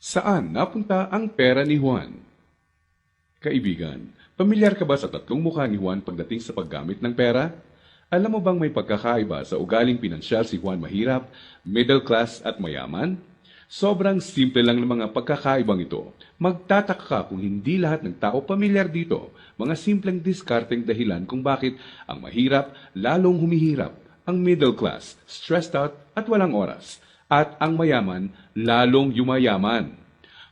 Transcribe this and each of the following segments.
Saan napunta ang pera ni Juan? Kaibigan, pamilyar ka ba sa tatlong mukha ni Juan pagdating sa paggamit ng pera? Alam mo bang may pagkakaiba sa ugaling pinansyal si Juan mahirap, middle class at mayaman? Sobrang simple lang ng mga pagkakaibang ito. Magtataka ka kung hindi lahat ng tao pamilyar dito. Mga simpleng diskarteng dahilan kung bakit ang mahirap lalong humihirap, ang middle class stressed out at walang oras, at ang mayaman lalong yumayaman.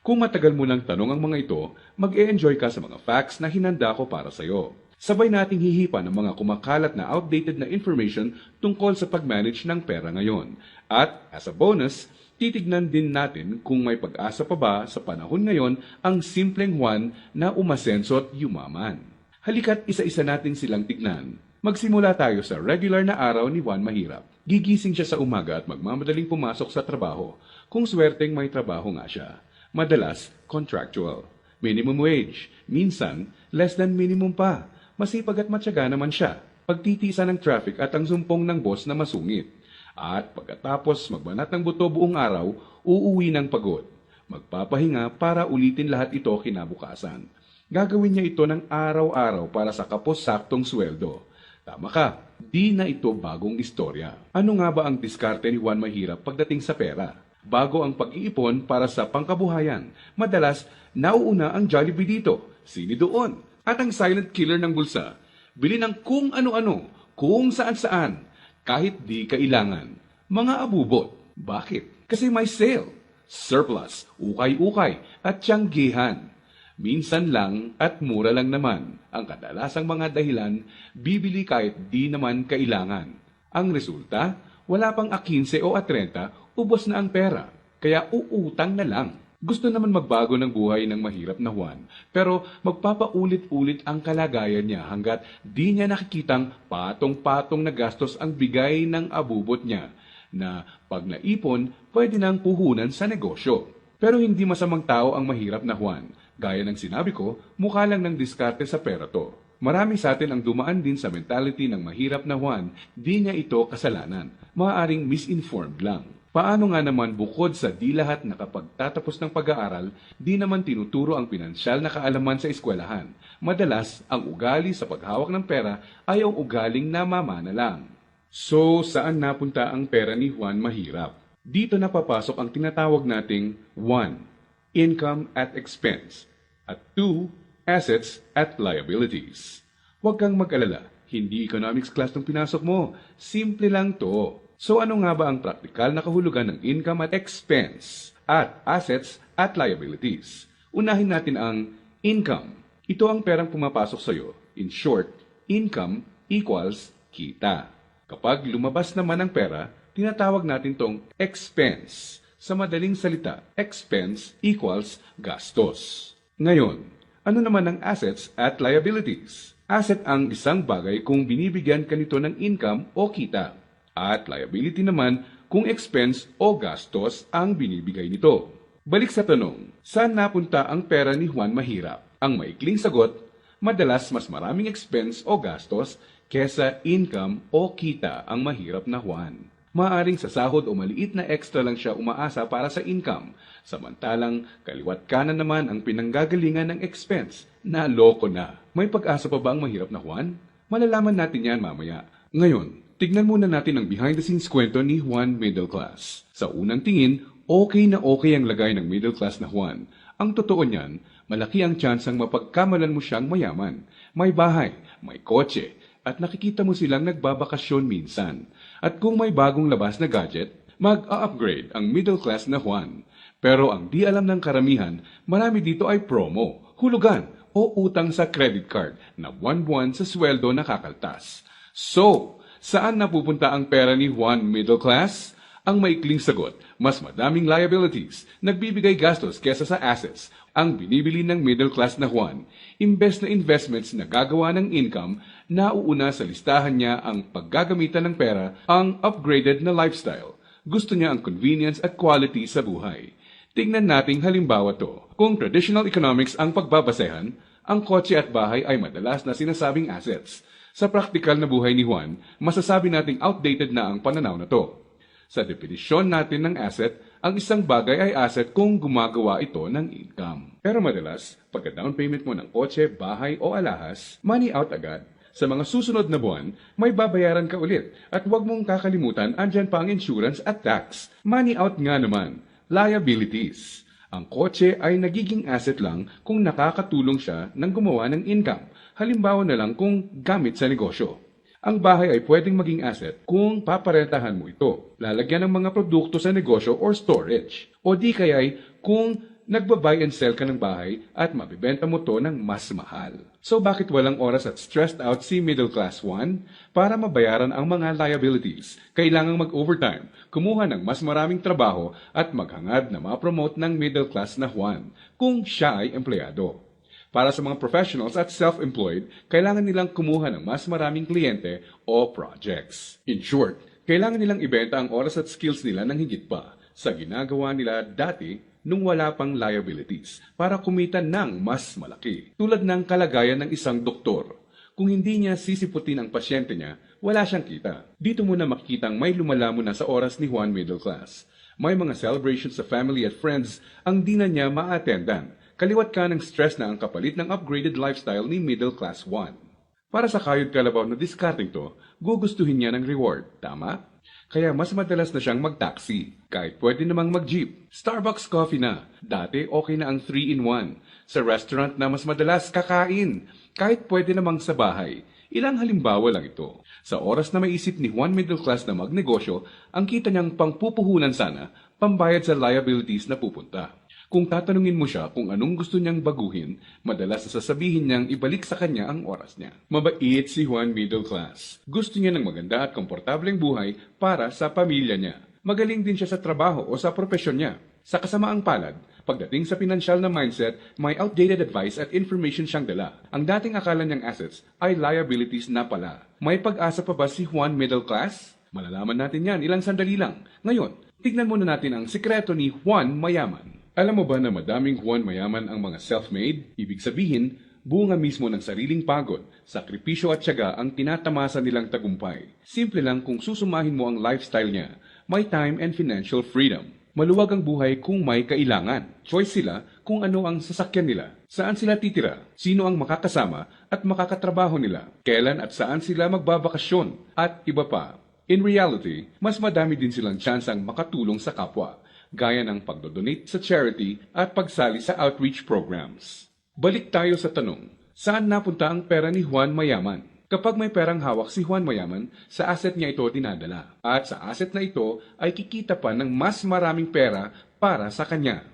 Kung matagal mo nang tanong ang mga ito, mag-e-enjoy ka sa mga facts na hinanda ko para sa iyo. Sabay nating hihipan ng mga kumakalat na outdated na information tungkol sa pag-manage ng pera ngayon. At as a bonus, titignan din natin kung may pag-asa pa ba sa panahon ngayon ang simpleng Juan na umasenso at yumaman. Halika't isa-isa natin silang tignan. Magsimula tayo sa regular na araw ni Juan Mahirap. Gigising siya sa umaga at magmamadaling pumasok sa trabaho, kung swerteng may trabaho nga siya. Madalas, contractual. Minimum wage. Minsan, less than minimum pa. Masipag at matyaga naman siya. Pagtitiisan ng traffic at ang sumpong ng boss na masungit. At pagkatapos magbanat ng buto buong araw, uuwi ng pagod. Magpapahinga para ulitin lahat ito kinabukasan. Gagawin niya ito ng araw-araw para sa kapos-saktong sweldo. Tama ka, di na ito bagong istorya. Ano nga ba ang diskarte ni Juan Mahirap pagdating sa pera? Bago ang pag-iipon para sa pangkabuhayan, madalas nauuna ang Jollibee dito, sini doon, at ang silent killer ng bulsa. Bili ng kung ano-ano, kung saan-saan, kahit di kailangan. Mga abubot. Bakit? Kasi may sale, surplus, ukay-ukay, at tiyanggihan. Minsan lang at mura lang naman. Ang kadalasang mga dahilan, bibili kahit di naman kailangan. Ang resulta, wala pang A15 o A30, ubos na ang pera. Kaya uutang na lang. Gusto naman magbago ng buhay ng mahirap na Juan, pero magpapaulit-ulit ang kalagayan niya hanggat di niya nakikitang patong-patong na gastos ang bigay ng abubot niya, na pag naipon, pwede nang puhunan sa negosyo. Pero hindi masamang tao ang mahirap na Juan. Gaya ng sinabi ko, mukha lang ng diskarte sa pera to. Marami sa atin ang dumaan din sa mentality ng mahirap na Juan, di niya ito kasalanan. Maaaring misinformed lang. Paano nga naman bukod sa di lahat nakapagtatapos ng pag-aaral, di naman tinuturo ang pinansyal na kaalaman sa eskwelahan. Madalas, ang ugali sa paghawak ng pera ay ang ugaling namamana lang. So, saan napunta ang pera ni Juan Mahirap? Dito napapasok ang tinatawag nating 1. Income at expense, at 2. Assets at liabilities. Huwag kang mag-alala, hindi economics class ng pinasok mo. Simple lang to. So ano nga ba ang praktikal na kahulugan ng income at expense at assets at liabilities? Unahin natin ang income. Ito ang perang pumapasok sa iyo. In short, income equals kita. Kapag lumabas naman ang pera, tinatawag natin tong expense. Sa madaling salita, expense equals gastos. Ngayon, ano naman ang assets at liabilities? Asset ang isang bagay kung binibigyan ka nito ng income o kita. At liability naman kung expense o gastos ang binibigay nito. Balik sa tanong, saan napunta ang pera ni Juan Mahirap? Ang maikling sagot, madalas mas maraming expense o gastos kesa income o kita ang mahirap na Juan. Maaring sa sahod o maliit na extra lang siya umaasa para sa income, samantalang kaliwat kanan naman ang pinanggagalingan ng expense. Naloko na. May pag-asa pa ba ang mahirap na Juan? Malalaman natin yan mamaya. Ngayon, tignan muna natin ang behind-the-scenes kwento ni Juan Middle Class. Sa unang tingin, okay na okay ang lagay ng middle class na Juan. Ang totoo niyan, malaki ang tsansang mapagkamalan mo siyang mayaman. May bahay, may kotse, at nakikita mo silang nagbabakasyon minsan. At kung may bagong labas na gadget, mag-a-upgrade ang middle class na Juan. Pero ang di alam ng karamihan, marami dito ay promo, hulugan o utang sa credit card na buwan-buwan sa sweldo nakakaltas. So, saan napupunta ang pera ni Juan Middle Class? Ang maikling sagot, mas madaming liabilities, nagbibigay gastos kesa sa assets, ang binibili ng middle class na Juan. Imbes na investments na gagawa ng income, nauuna sa listahan niya ang paggagamitan ng pera, ang upgraded na lifestyle. Gusto niya ang convenience at quality sa buhay. Tingnan nating halimbawa to. Kung traditional economics ang pagbabasehan, ang kotse at bahay ay madalas na sinasabing assets. Sa praktikal na buhay ni Juan, masasabi nating outdated na ang pananaw na to. Sa definisyon natin ng asset, ang isang bagay ay asset kung gumagawa ito ng income. Pero madalas, pagka down payment mo ng kotse, bahay o alahas, money out agad. Sa mga susunod na buwan, may babayaran ka ulit at huwag mong kakalimutan andyan pa ang insurance at tax. Money out nga naman, liabilities. Ang kotse ay nagiging asset lang kung nakakatulong siya ng gumawa ng income. Halimbawa na lang kung gamit sa negosyo. Ang bahay ay pwedeng maging asset kung paparentahan mo ito, lalagyan ng mga produkto sa negosyo or storage. O di kaya'y kung nagba-buy and sell ka ng bahay at mabibenta mo to ng mas mahal. So bakit walang oras at stressed out si Middle Class 1? Para mabayaran ang mga liabilities, kailangang mag-overtime, kumuha ng mas maraming trabaho at maghangad na ma-promote ng middle class na Juan kung siya ay empleyado. Para sa mga professionals at self-employed, kailangan nilang kumuha ng mas maraming kliyente o projects. In short, kailangan nilang ibenta ang oras at skills nila ng higit pa sa ginagawa nila dati nung wala pang liabilities para kumita ng mas malaki. Tulad ng kalagayan ng isang doktor. Kung hindi niya sisiputin ang pasyente niya, wala siyang kita. Dito mo na makikitang may lumalamon na sa oras ni Juan Middle Class. May mga celebrations sa family at friends ang di na niya ma-attendan. Kaliwat ka ng stress na ang kapalit ng upgraded lifestyle ni Middle Class 1. Para sa kayod kalabaw na discarding to, gugustuhin niya ng reward, tama? Kaya mas madalas na siyang mag-taxi, kahit pwede namang mag-jeep. Starbucks coffee na, dati okay na ang 3-in-1. Sa restaurant na mas madalas kakain, kahit pwede namang sa bahay. Ilang halimbawa lang ito. Sa oras na maisip ni Juan Middle Class na magnegosyo, ang kita niyang pangpupuhunan sana, pambayad sa liabilities na pupunta. Kung tatanungin mo siya kung anong gusto niyang baguhin, madalas sasabihin niyang ibalik sa kanya ang oras niya. Mabait si Juan Middle Class. Gusto niya ng maganda at komportableng buhay para sa pamilya niya. Magaling din siya sa trabaho o sa propesyon niya. Sa kasamaang palad, pagdating sa pinansyal na mindset, may outdated advice at information siyang dala. Ang dating akala niyang assets ay liabilities na pala. May pag-asa pa ba si Juan Middle Class? Malalaman natin yan ilang sandali lang. Ngayon, tignan muna natin ang sikreto ni Juan Mayaman. Alam mo ba na madaming Juan Mayaman ang mga self-made? Ibig sabihin, bunga mismo ng sariling pagod, sakripisyo at tiyaga ang tinatamasa nilang tagumpay. Simple lang kung susumahin mo ang lifestyle niya, may time and financial freedom. Maluwag ang buhay kung may kailangan. Choice sila kung ano ang sasakyan nila, saan sila titira, sino ang makakasama at makakatrabaho nila, kailan at saan sila magbabakasyon, at iba pa. In reality, mas madami din silang tsansang makatulong sa kapwa, gaya ng pagdodonate sa charity at pagsali sa outreach programs. Balik tayo sa tanong, saan napunta ang pera ni Juan Mayaman? Kapag may perang hawak si Juan Mayaman, sa asset niya ito dinadala. At sa asset na ito ay kikita pa ng mas maraming pera para sa kanya.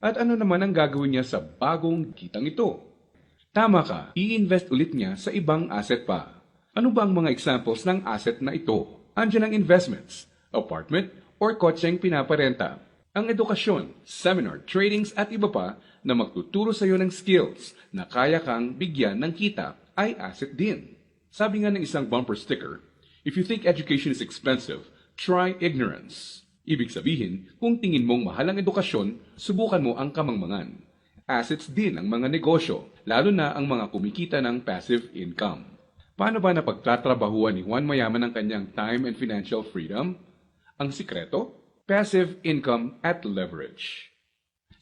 At ano naman ang gagawin niya sa bagong kitang ito? Tama ka, i-invest ulit niya sa ibang asset pa. Ano ba ang mga examples ng asset na ito? Andiyan ang investments, apartment, or kotseng pinaparenta. Ang edukasyon, seminar, tradings at iba pa na magtuturo sa iyo ng skills na kaya kang bigyan ng kita ay asset din. Sabi nga ng isang bumper sticker, if you think education is expensive, try ignorance. Ibig sabihin, kung tingin mong mahal ang edukasyon, subukan mo ang kamangmangan. Assets din ang mga negosyo, lalo na ang mga kumikita ng passive income. Paano ba napagtatrabahuan ni Juan Mayaman ang kanyang time and financial freedom? Ang sikreto? Passive income at leverage.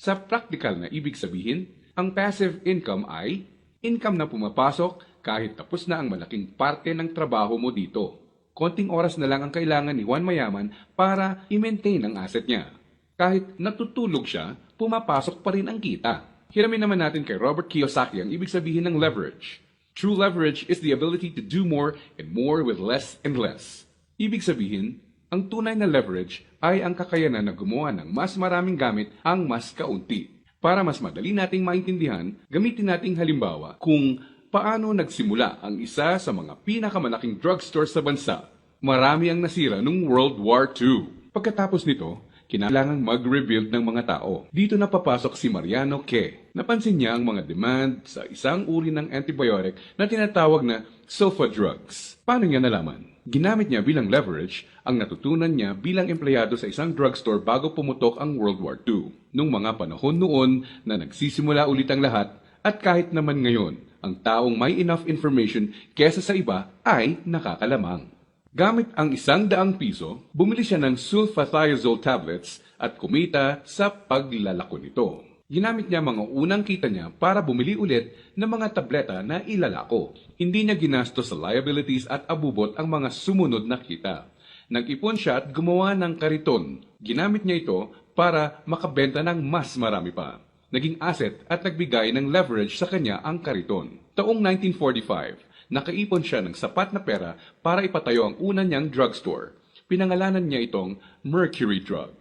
Sa practical na ibig sabihin, ang passive income ay income na pumapasok kahit tapos na ang malaking parte ng trabaho mo dito. Konting oras na lang ang kailangan ni Juan Mayaman para i-maintain ang asset niya. Kahit natutulog siya, pumapasok pa rin ang kita. Hiramin naman natin kay Robert Kiyosaki ang ibig sabihin ng leverage. True leverage is the ability to do more and more with less and less. Ibig sabihin, ang tunay na leverage ay ang kakayanan na gumawa ng mas maraming gamit ang mas kaunti. Para mas madali nating maintindihan, gamitin nating halimbawa kung paano nagsimula ang isa sa mga pinakamalaking drugstore sa bansa. Marami ang nasira noong World War II. Pagkatapos nito, kinailangang mag-rebuild ng mga tao. Dito na papasok si Mariano K. Napansin niya ang mga demand sa isang uri ng antibiotic na tinatawag na sulfa drugs. Paano niya nalaman? Ginamit niya bilang leverage ang natutunan niya bilang empleyado sa isang drugstore bago pumutok ang World War II. Nung mga panahon noon na nagsisimula ulit ang lahat at kahit naman ngayon, ang taong may enough information kesa sa iba ay nakakalamang. Gamit ang 100 piso, bumili siya ng sulfathiazole tablets at kumita sa paglalako nito. Ginamit niya mga unang kita niya para bumili ulit ng mga tableta na ilalako. Hindi niya ginasto sa liabilities at abubot ang mga sumunod na kita. Nag-ipon siya at gumawa ng kariton. Ginamit niya ito para makabenta ng mas marami pa. Naging asset at nagbigay ng leverage sa kanya ang kariton. Taong 1945, nakaipon siya ng sapat na pera para ipatayo ang una niyang drugstore. Pinangalanan niya itong Mercury Drug.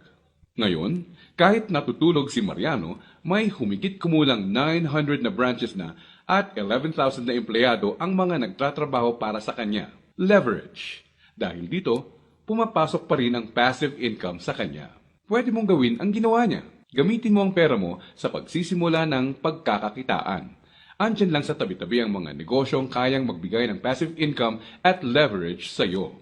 Ngayon, kahit natutulog si Mariano, may humigit kumulang 900 na branches na at 11,000 na empleyado ang mga nagtatrabaho para sa kanya. Leverage. Dahil dito, pumapasok pa rin ang passive income sa kanya. Pwede mong gawin ang ginawa niya. Gamitin mo ang pera mo sa pagsisimula ng pagkakakitaan. Andyan lang sa tabi-tabi ang mga negosyong kayang magbigay ng passive income at leverage sa iyo.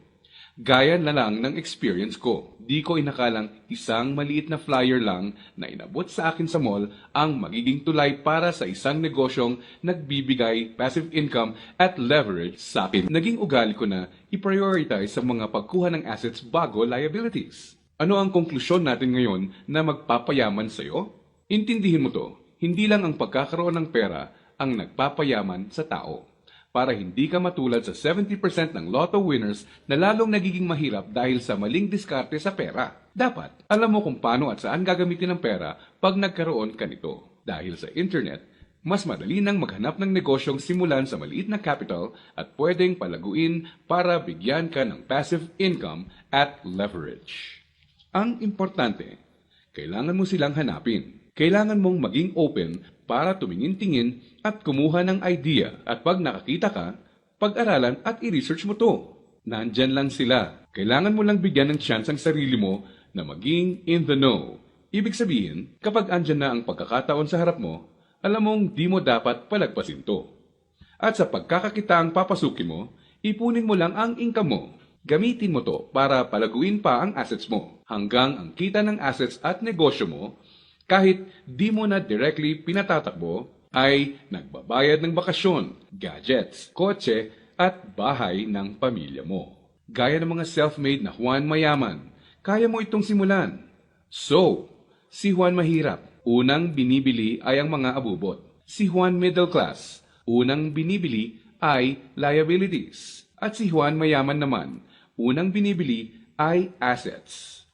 Gaya na lang ng experience ko. Di ko inakalang isang maliit na flyer lang na inabot sa akin sa mall ang magiging tulay para sa isang negosyong nagbibigay passive income at leverage sa akin. Naging ugali ko na i-prioritize sa mga pagkuha ng assets bago liabilities. Ano ang konklusyon natin ngayon na magpapayaman sa iyo? Intindihin mo to, hindi lang ang pagkakaroon ng pera ang nagpapayaman sa tao. Para hindi ka matulad sa 70% ng lotto winners na lalong nagiging mahirap dahil sa maling diskarte sa pera. Dapat, alam mo kung paano at saan gagamitin ang pera pag nagkaroon ka nito. Dahil sa internet, mas madali nang maghanap ng negosyong simulan sa maliit na capital at pwedeng palaguin para bigyan ka ng passive income at leverage. Ang importante, kailangan mo silang hanapin. Kailangan mong maging open para tumingin-tingin at kumuha ng idea at pag nakakita ka, pag-aralan at i-research mo to. Nandyan lang sila. Kailangan mo lang bigyan ng chance ang sarili mo na maging in the know. Ibig sabihin, kapag andyan na ang pagkakataon sa harap mo, alam mong di mo dapat palagpasin to. At sa pagkakakitaang papasukin mo, ipunin mo lang ang income mo. Gamitin mo to para palaguin pa ang assets mo hanggang ang kita ng assets at negosyo mo kahit di mo na directly pinatatakbo, ay nagbabayad ng bakasyon, gadgets, kotse, at bahay ng pamilya mo. Gaya ng mga self-made na Juan Mayaman, kaya mo itong simulan. So, si Juan Mahirap, unang binibili ay ang mga abubot. Si Juan Middle Class, unang binibili ay liabilities. At si Juan Mayaman naman, unang binibili ay assets.